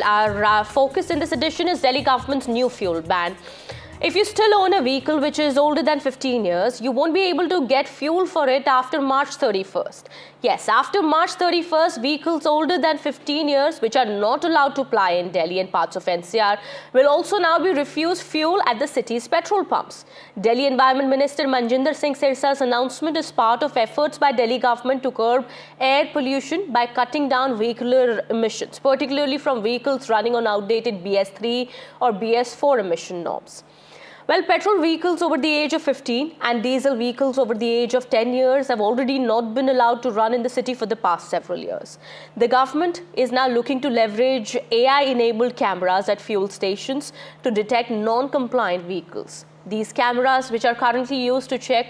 Our focus in this edition is Delhi government's new fuel ban. If you still own a vehicle which is older than 15 years, you won't be able to get fuel for it after March 31st. Yes, after March 31st, vehicles older than 15 years, which are not allowed to ply in Delhi and parts of NCR, will also now be refused fuel at the city's petrol pumps. Delhi Environment Minister Manjinder Singh Sirsa's announcement is part of efforts by Delhi government to curb air pollution by cutting down vehicular emissions, particularly from vehicles running on outdated BS3 or BS4 emission norms. Well, petrol vehicles over the age of 15 and diesel vehicles over the age of 10 years have already not been allowed to run in the city for the past several years. The government is now looking to leverage AI-enabled cameras at fuel stations to detect non-compliant vehicles. These cameras, which are currently used to check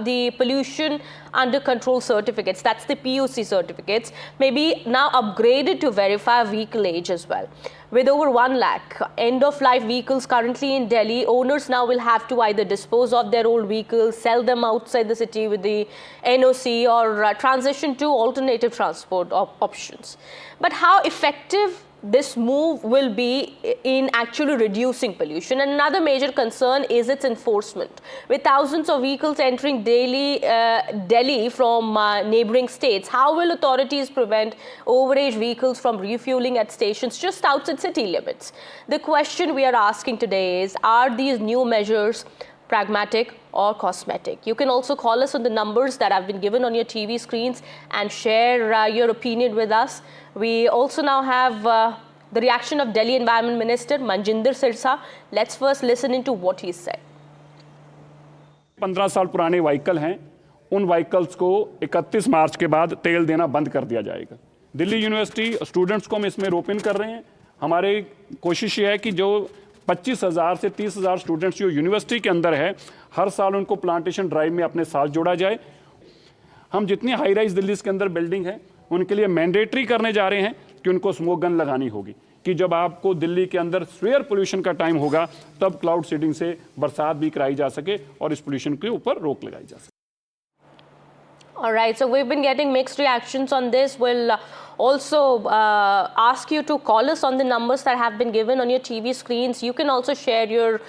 the pollution under control certificates, that's the PUC certificates, may be now upgraded to verify vehicle age as well. With over 1 lakh end-of-life vehicles currently in Delhi, owners now will have to either dispose of their old vehicles, sell them outside the city with the NOC, or transition to alternative transport options. But how effective this move will be in actually reducing pollution? And another major concern is its enforcement. With thousands of vehicles entering Delhi from neighboring states, how will authorities prevent overage vehicles from refueling at stations just outside city limits? The question we are asking today is, are these new measures pragmatic or cosmetic? You can also call us on the numbers that have been given on your TV screens and share your opinion with us. We also now have the reaction of Delhi Environment Minister Manjinder Sirsa. Let's first listen into what he said. 15 साल पुराने vehicle हैं, उन vehicles को 31 मार्च के बाद तेल देना बंद कर दिया जाएगा। दिल्ली यूनिवर्सिटी स्टूडेंट्स को हम इसमें रोप इन कर रहे हैं। हमारी कोशिश ये है कि जो 25,000 से 30,000 स्टूडेंट्स जो यूनिवर्सिटी के अंदर है, हर साल उनको प्लांटेशन ड्राइव में अपने साथ जोड़ा जाए। हम जितनी हाई राइज दिल्ली के अंदर बिल्डिंग है, उनके लिए मैंडेटरी करने जा रहे हैं कि उनको स्मोक गन लगानी होगी, कि जब आपको दिल्ली के अंदर एयर पोल्यूशन का टाइम होगा, तब क्लाउड सीडिंग से बरसात भी कराई जा सके और इस पोल्यूशन के ऊपर रोक लगाई जा सके। All right, so we've been getting mixed reactions on this. We'll also ask you to call us on the numbers that have been given on your TV screens. You can also share your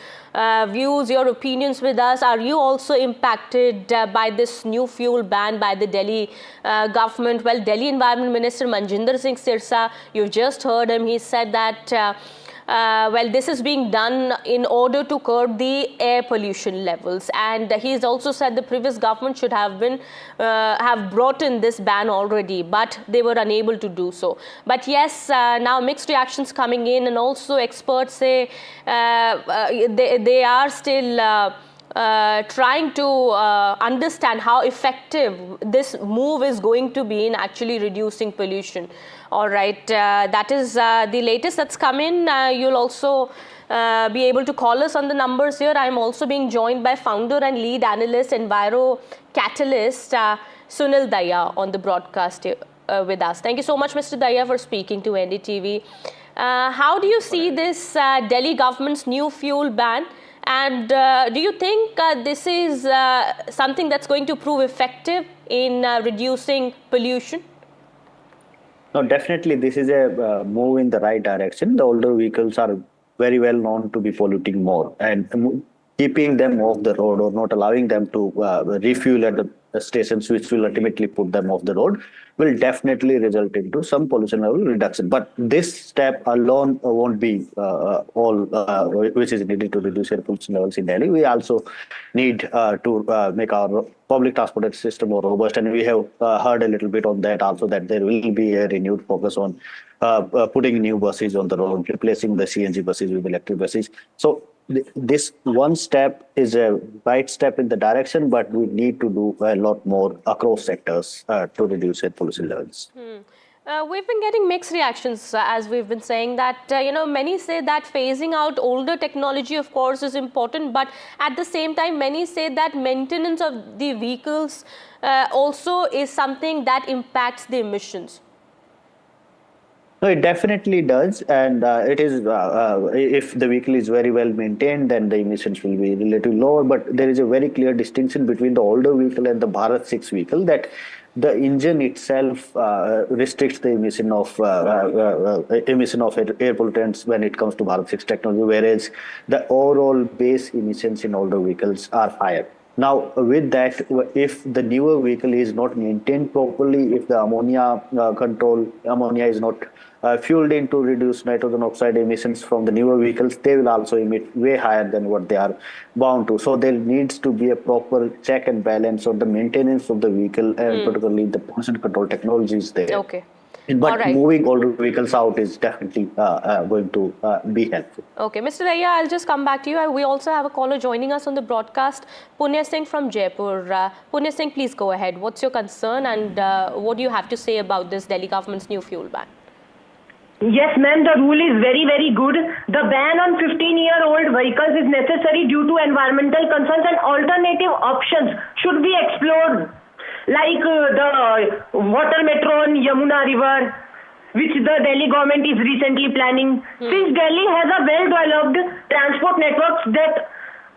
views, your opinions with us. Are you also impacted by this new fuel ban by the Delhi government? Well, Delhi Environment Minister Manjinder Singh Sirsa, you've just heard him. He said that well, this is being done in order to curb the air pollution levels, and he's also said the previous government should have been have brought in this ban already, but they were unable to do so. But yes, now mixed reactions coming in, and also experts say they are still trying to understand how effective this move is going to be in actually reducing pollution. All right, that is the latest that's come in. You'll also be able to call us on the numbers here. I'm also being joined by founder and lead analyst, Enviro Catalyst, Sunil Daya, on the broadcast with us. Thank you so much, Mr. Daya, for speaking to NDTV. How do you see this Delhi government's new fuel ban? And do you think this is something that's going to prove effective in reducing pollution? No, definitely this is a move in the right direction. The older vehicles are very well known to be polluting more, and keeping them off the road or not allowing them to refuel at the stations, which will ultimately put them off the road, will definitely result into some pollution level reduction. But this step alone won't be all which is needed to reduce air pollution levels in Delhi. We also need to make our public transport system more robust, and we have heard a little bit on that also, that there will be a renewed focus on putting new buses on the road, replacing the CNG buses with electric buses. So this one step is a right step in the direction, but we need to do a lot more across sectors to reduce air pollution levels. We've been getting mixed reactions, as we've been saying that, many say that phasing out older technology, of course, is important, but at the same time, many say that maintenance of the vehicles also is something that impacts the emissions. No, it definitely does, and it is if the vehicle is very well maintained, then the emissions will be relatively lower. But there is a very clear distinction between the older vehicle and the Bharat 6 vehicle, that the engine itself restricts the emission of air pollutants when it comes to Bharat 6 technology, whereas the overall base emissions in older vehicles are higher. Now, with that, if the newer vehicle is not maintained properly, if the ammonia is not fueled in to reduce nitrogen oxide emissions from the newer vehicles, they will also emit way higher than what they are bound to. So there needs to be a proper check and balance on the maintenance of the vehicle, and particularly the pollution control technologies there. Okay. But All right. moving older vehicles out is definitely going to be helpful. Okay, Mr. Daya, I'll just come back to you. We also have a caller joining us on the broadcast, Punya Singh from Jaipur. Punya Singh, please go ahead. What's your concern and what do you have to say about this Delhi government's new fuel ban? Yes, ma'am, the rule is very, very good. The ban on 15-year-old vehicles is necessary due to environmental concerns, and alternative options should be explored, like the water metro on Yamuna River, which the Delhi government is recently planning. Since Delhi has a well-developed transport network that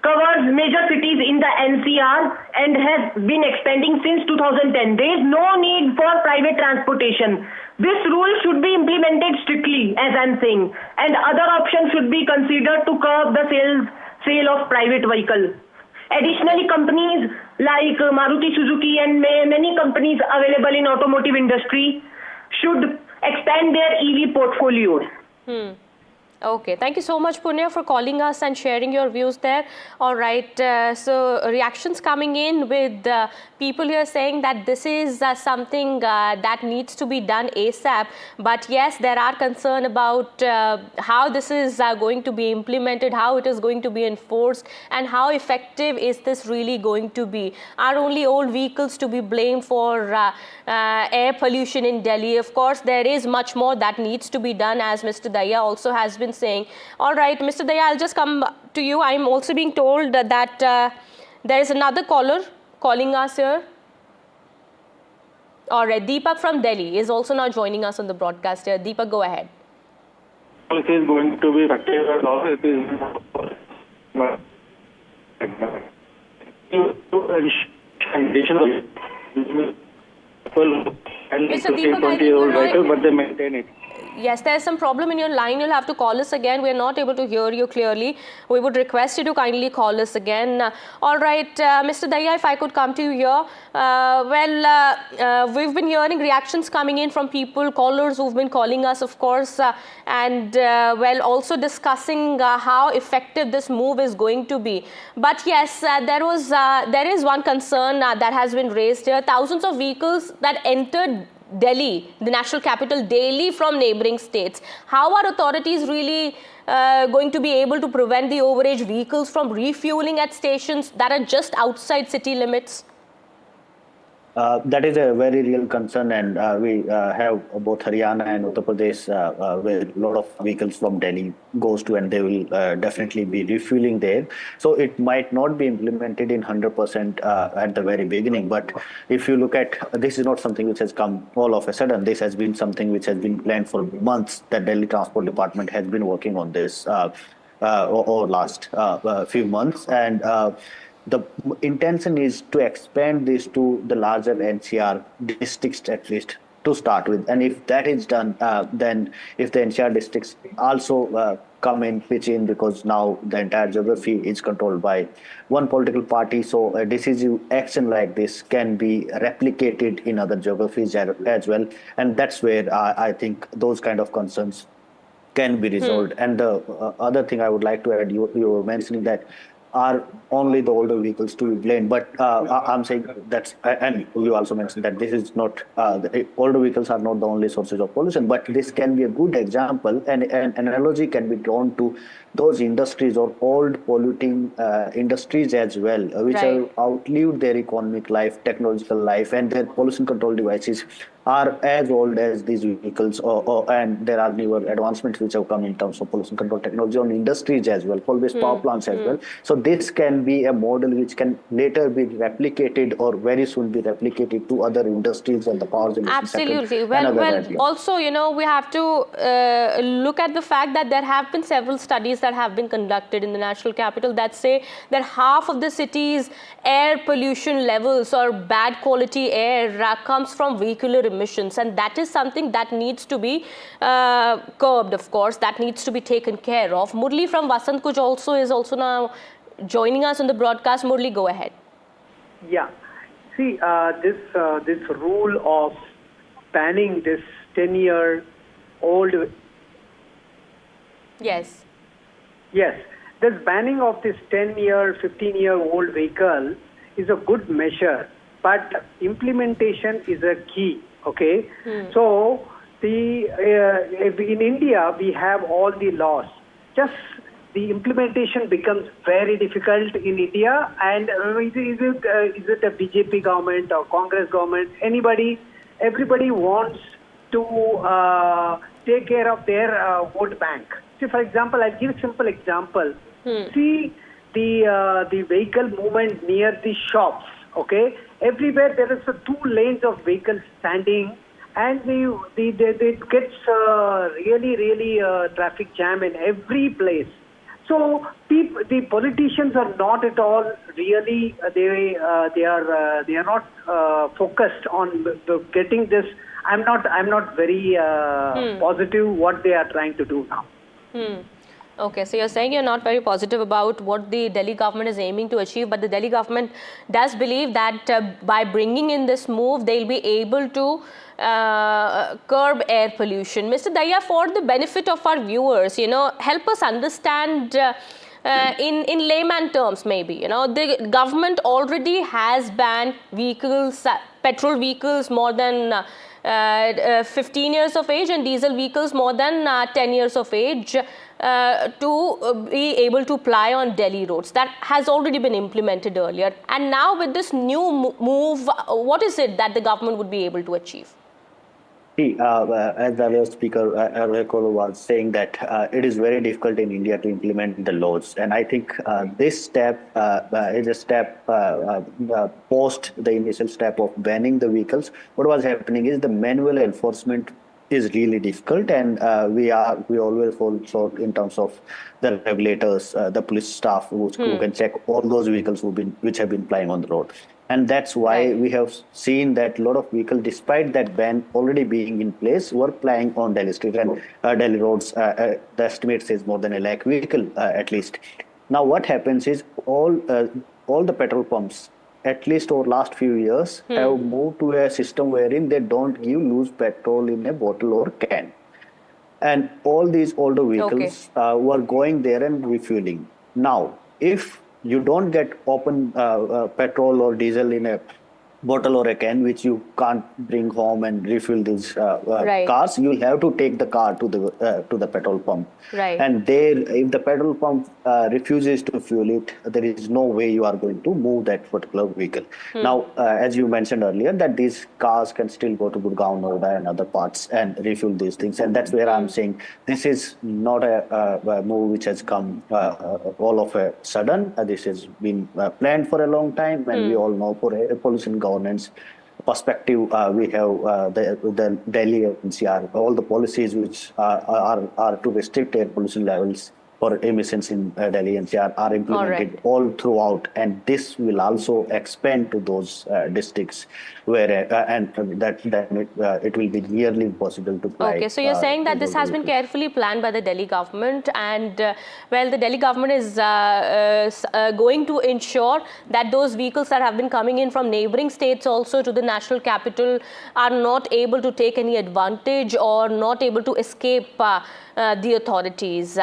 covers major cities in the NCR and has been expanding since 2010, there is no need for private transportation. This rule should be implemented strictly, as I'm saying, and other options should be considered to curb the sale of private vehicles. Additionally, companies like Maruti Suzuki and many companies available in automotive industry should expand their EV portfolio. Okay, thank you so much, Punya, for calling us and sharing your views there. All right, so reactions coming in with people here saying that this is something that needs to be done ASAP. But yes, there are concerns about how this is going to be implemented, how it is going to be enforced, and how effective is this really going to be. Are only old vehicles to be blamed for air pollution in Delhi? Of course, there is much more that needs to be done, as Mr. Daya also has been saying. All right, Mr. Daya, I'll just come to you. I'm also being told that there is another caller calling us here. All right, Deepak from Delhi is also now joining us on the broadcast here. Deepak, go ahead. It is going to be effective at all. It is Mr. Deepak, 20-year-old vehicle, but they maintain it. Yes, there's some problem in your line. You'll have to call us again. We're not able to hear you clearly. We would request you to kindly call us again. All right, Mr. Daya, if I could come to you here. We've been hearing reactions coming in from people, callers who've been calling us, of course, and also discussing how effective this move is going to be. But yes, there is one concern that has been raised here. Thousands of vehicles that entered Delhi, the national capital, daily from neighboring states. How are authorities really going to be able to prevent the overage vehicles from refueling at stations that are just outside city limits? That is a very real concern, and we have both Haryana and Uttar Pradesh where a lot of vehicles from Delhi goes to, and they will definitely be refueling there. So it might not be implemented in 100% at the very beginning, but if you look at, this is not something which has come all of a sudden. This has been something which has been planned for months. The Delhi Transport Department has been working on this over last few months, and the intention is to expand this to the larger NCR districts at least to start with. And if that is done, then if the NCR districts also come in, pitch in, because now the entire geography is controlled by one political party, so a decisive action like this can be replicated in other geographies as well. And that's where I think those kind of concerns can be resolved. And the other thing I would like to add, you were mentioning that are only the older vehicles to be blamed, but I'm saying that's, and you also mentioned that this is not, the older vehicles are not the only sources of pollution, but this can be a good example, and an analogy can be drawn to those industries or old polluting industries as well, which have outlived their economic life, technological life, and their pollution control devices are as old as these vehicles, and there are newer advancements which have come in terms of pollution control technology on industries as well, coal-based power plants as well. So this can be a model which can later be replicated or very soon be replicated to other industries and the power generation sector. Absolutely. Well, also, we have to look at the fact that there have been several studies that have been conducted in the national capital that say that half of the city's air pollution levels or bad quality air comes from vehicular emissions, and that is something that needs to be curbed, of course, that needs to be taken care of. Murli from Vasant Kuj is also now joining us on the broadcast. Murli, go ahead. Yeah. See, this rule of banning this 10-year-old. Yes. Yes. This banning of this 10-year, 15-year-old vehicle is a good measure, but implementation is a key. Okay. So in India we have all the laws. Just the implementation becomes very difficult in India, and is it a BJP government or Congress government? Everybody wants to take care of their vote bank. See, for example, I'll give a simple example. See the vehicle movement near the shops. Okay, everywhere there is 2 lanes of vehicles standing, and it gets really traffic jam in every place. So the politicians are not at all really they are not focused on getting this. I'm not very positive what they are trying to do now. Okay, so you're saying you're not very positive about what the Delhi government is aiming to achieve, but the Delhi government does believe that by bringing in this move, they'll be able to curb air pollution. Mr. Daya, for the benefit of our viewers, help us understand in layman terms, maybe, the government already has banned vehicles, petrol vehicles more than 15 years of age and diesel vehicles more than 10 years of age to be able to ply on Delhi roads. That has already been implemented earlier. And now with this new move, what is it that the government would be able to achieve? See, as the earlier speaker was saying that it is very difficult in India to implement the laws, and I think this step is a step post the initial step of banning the vehicles. What was happening is the manual enforcement is really difficult, and we always fall short in terms of the regulators, the police staff who can check all those vehicles which have been plying on the road. And that's why we have seen that a lot of vehicles, despite that ban already being in place, were plying on Delhi streets and Delhi roads. The estimate says more than 1 lakh vehicle at least. Now, what happens is all the petrol pumps, at least over last few years, have moved to a system wherein they don't give loose petrol in a bottle or can. And all these older vehicles were going there and refueling. Now, if you don't get open petrol or diesel in a bottle or a can, which you can't bring home and refill these cars, you'll have to take the car to the petrol pump. And there, if the petrol pump refuses to fuel it, there is no way you are going to move that particular vehicle. Now, as you mentioned earlier, that these cars can still go to Gurgaon, Noida and other parts and refuel these things. And that's where I'm saying this is not a move which has come all of a sudden. This has been planned for a long time, and we all know for a pollution governance perspective, we have the Delhi NCR, all the policies which are to restrict air pollution levels for emissions in Delhi NCR are implemented all throughout, and this will also expand to those districts where it will be nearly impossible to apply. Okay, so you're saying that this has been carefully planned by the Delhi government, and the Delhi government is going to ensure that those vehicles that have been coming in from neighboring states also to the national capital are not able to take any advantage or not able to escape the authorities.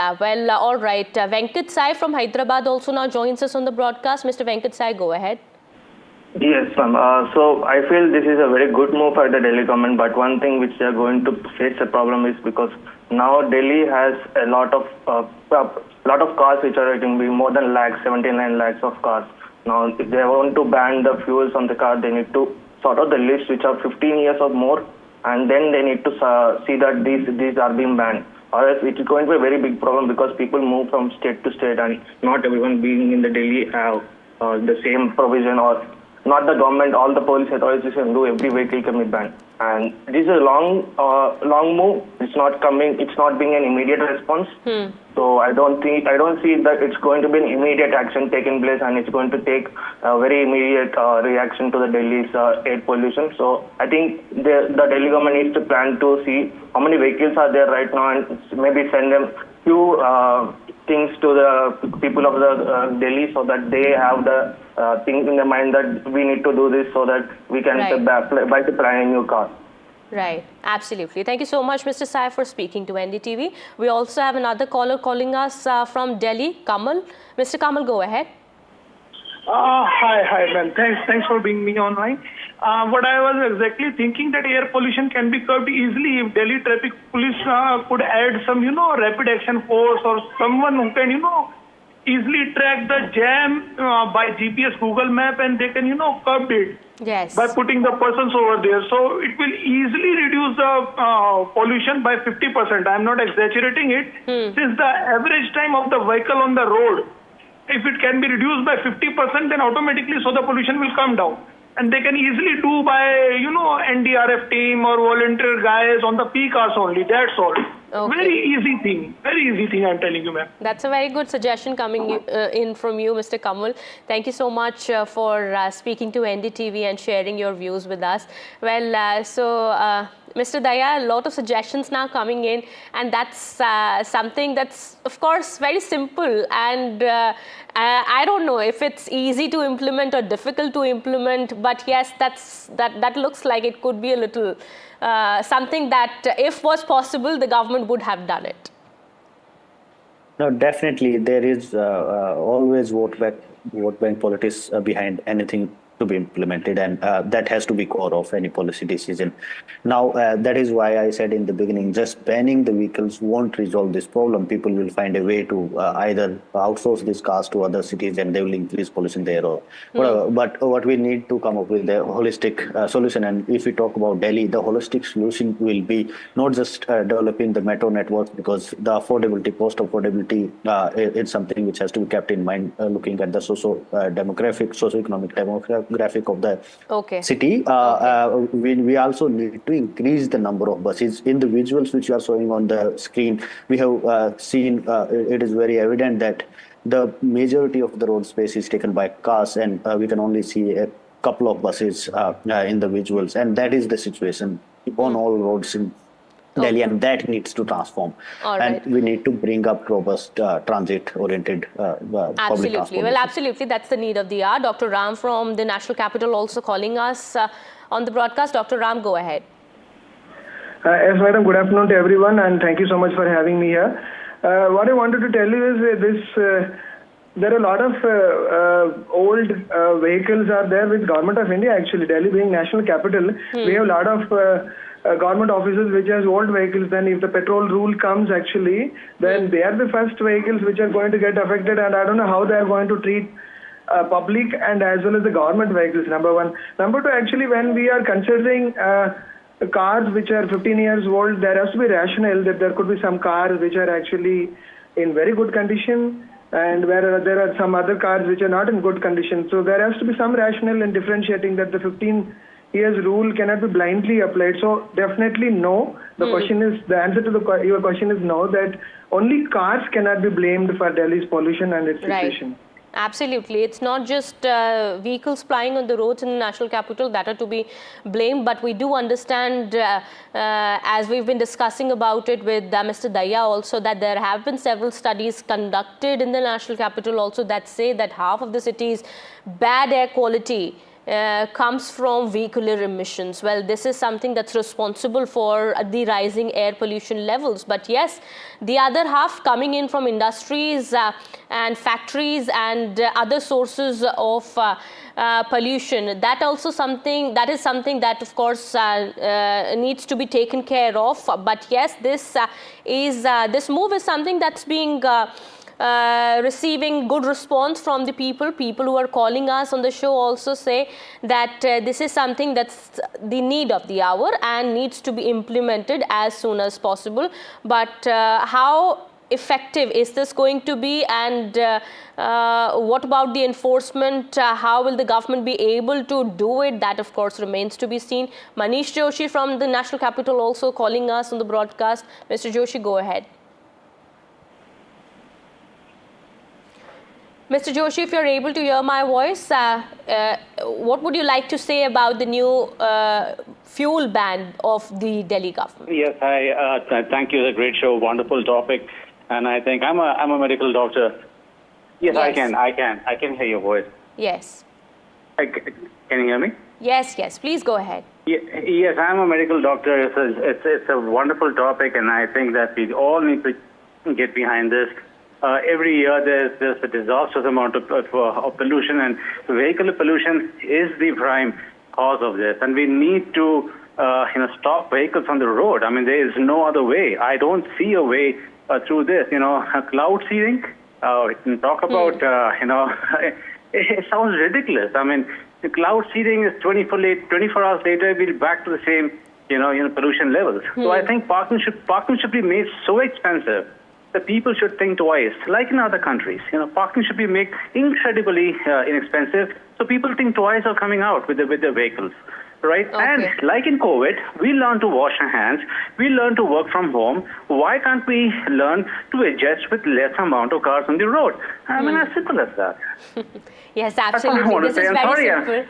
All right. Venkat Sai from Hyderabad also now joins us on the broadcast. Mr. Venkat Sai, go ahead. Yes, ma'am. So I feel this is a very good move by the Delhi government, but one thing which they are going to face a problem is because now Delhi has a lot of cars which are going to be more than 79 lakhs of cars. Now, if they want to ban the fuels on the car, they need to sort out the list which are 15 years or more and then they need to see that these are being banned. Or else it is going to be a very big problem because people move from state to state and not everyone being in the Delhi have the same provision, or not the government, all the police authorities can do, every vehicle can be banned. And this is a long move. It's not being an immediate response. So I don't see that it's going to be an immediate action taking place, and it's going to take a very immediate reaction to the Delhi's air pollution. So I think the Delhi government needs to plan to see how many vehicles are there right now and maybe send them few things to the people of the Delhi, so that they have the thing in their mind that we need to do this so that we can buy a new car. Right, absolutely. Thank you so much, Mr. Sai, for speaking to NDTV. We also have another caller calling us from Delhi, Kamal. Mr. Kamal, go ahead. Hi, man. Thanks for bringing me online. What I was exactly thinking, that air pollution can be curbed easily if Delhi Traffic Police could add some, rapid action force or someone who can, easily track the jam by GPS, Google Map, and they can, curb it. Yes. By putting the persons over there. So it will easily reduce the pollution by 50%. I'm not exaggerating it. Since the average time of the vehicle on the road, if it can be reduced by 50%, then automatically so the pollution will come down. And they can easily do by, NDRF team or volunteer guys on the peak hours only. That's all. Okay. Very easy thing, I'm telling you, ma'am. That's a very good suggestion coming in from you, Mr. Kamal. Thank you so much for speaking to NDTV and sharing your views with us. Well, Mr. Daya, a lot of suggestions now coming in, and that's something that's, of course, very simple. And I don't know if it's easy to implement or difficult to implement, but yes, that looks like it could be a little something that, if was possible, the government would have done it. No, definitely there is always vote bank politics behind anything to be implemented, and that has to be core of any policy decision. Now, that is why I said in the beginning, just banning the vehicles won't resolve this problem. People will find a way to either outsource these cars to other cities, and they will increase pollution there or whatever. But what we need to come up with a holistic solution. And if we talk about Delhi, the holistic solution will be not just developing the metro networks, because the cost affordability is something which has to be kept in mind, looking at the socioeconomic demographic of the city. We also need to increase the number of buses. In the visuals which you are showing on the screen, we have seen it is very evident that the majority of the road space is taken by cars, and we can only see a couple of buses in the visuals, and that is the situation on all roads in Delhi, and that needs to transform. And we need to bring up robust transit-oriented public transport. Well, absolutely. That's the need of the hour. Dr. Ram from the National Capital also calling us on the broadcast. Dr. Ram, go ahead. Yes, madam. Good afternoon to everyone, and thank you so much for having me here. What I wanted to tell you is there are a lot of old vehicles are there with Government of India. Actually, Delhi being national capital, we have a lot of government offices which has old vehicles. Then if the petrol rule comes, actually, then they are the first vehicles which are going to get affected, and I don't know how they are going to treat public and as well as the government vehicles, number one. Number two, actually, when we are considering cars which are 15 years old, there has to be rationale that there could be some cars which are actually in very good condition, and where there are some other cars which are not in good condition. So there has to be some rationale in differentiating that the 15 years rule cannot be blindly applied. So definitely no. The answer to your question is no, that only cars cannot be blamed for Delhi's pollution and its situation. Absolutely. It's not just vehicles plying on the roads in the national capital that are to be blamed, but we do understand, as we've been discussing about it with Mr. Daya also, that there have been several studies conducted in the national capital also that say that half of the city's bad air quality comes from vehicular emissions. Well, this is something that's responsible for the rising air pollution levels. But yes, the other half coming in from industries and factories and other sources of pollution, that is something that of course needs to be taken care of. But yes, this move is something that's being receiving good response from the people. People who are calling us on the show also say that this is something that's the need of the hour and needs to be implemented as soon as possible. But how effective is this going to be, and what about the enforcement? How will the government be able to do it? That of course remains to be seen. Manish Joshi from the National Capital also calling us on the broadcast. Mr. Joshi, go ahead. Mr. Joshi, if you're able to hear my voice, what would you like to say about the new fuel ban of the Delhi government? Yes, thank you. It's a great show, wonderful topic. And I think I'm a medical doctor. Yes, yes. I can hear your voice. Yes. Can you hear me? Yes, yes. Please go ahead. Yes, I'm a medical doctor. It's a wonderful topic, and I think that we all need to get behind this. Every year there's a disastrous amount of pollution, and vehicular pollution is the prime cause of this. And we need to stop vehicles on the road. I mean, there is no other way. I don't see a way through this. Cloud seeding. We can talk about it sounds ridiculous. I mean, the cloud seeding is 24 hours later we'll be back to the same pollution levels. So I think parking should be made so expensive that people should think twice, like in other countries. Parking should be made incredibly inexpensive, so people think twice of coming out with their vehicles, right? Okay. And like in COVID, we learned to wash our hands, we learned to work from home. Why can't we learn to adjust with less amount of cars on the road? I mean, as simple as that. Yes, absolutely. This is very simple.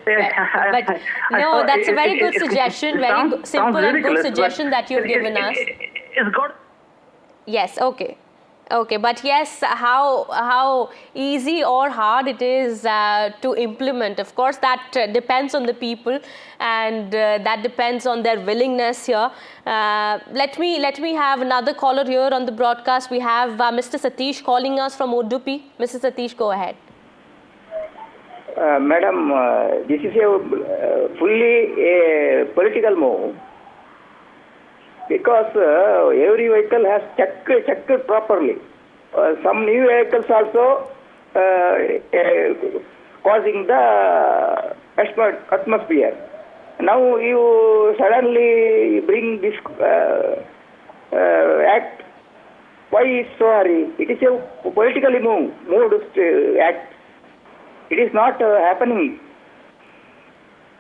But no, that's a very good suggestion, very simple and good suggestion that you've given us. It's got. Yes, okay. Okay, but yes, how easy or hard it is to implement. Of course, that depends on the people, and that depends on their willingness here. Let me have another caller here on the broadcast. We have Mr. Satish calling us from Udupi. Mr. Satish, go ahead. Madam, this is a fully a political move. Because every vehicle has checked properly. Some new vehicles also causing the atmosphere. Now you suddenly bring this act. Why is so hurry? It is a politically moved act. It is not happening.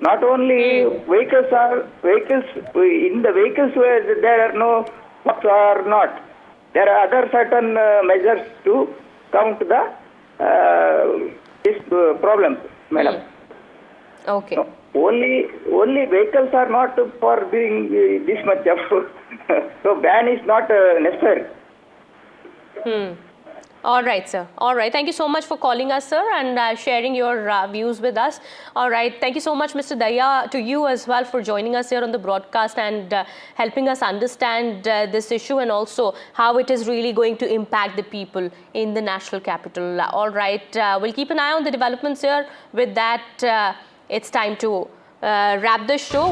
Not only vehicles in the vehicles where there are no smokes or not. There are other certain measures to count this problem, madam. Okay. No, only vehicles are not for doing this much of. So ban is not necessary. All right, sir. All right. Thank you so much for calling us, sir, and sharing your views with us. All right. Thank you so much, Mr. Daya, to you as well for joining us here on the broadcast and helping us understand this issue and also how it is really going to impact the people in the national capital. All right. We'll keep an eye on the developments here. With that, it's time to wrap the show.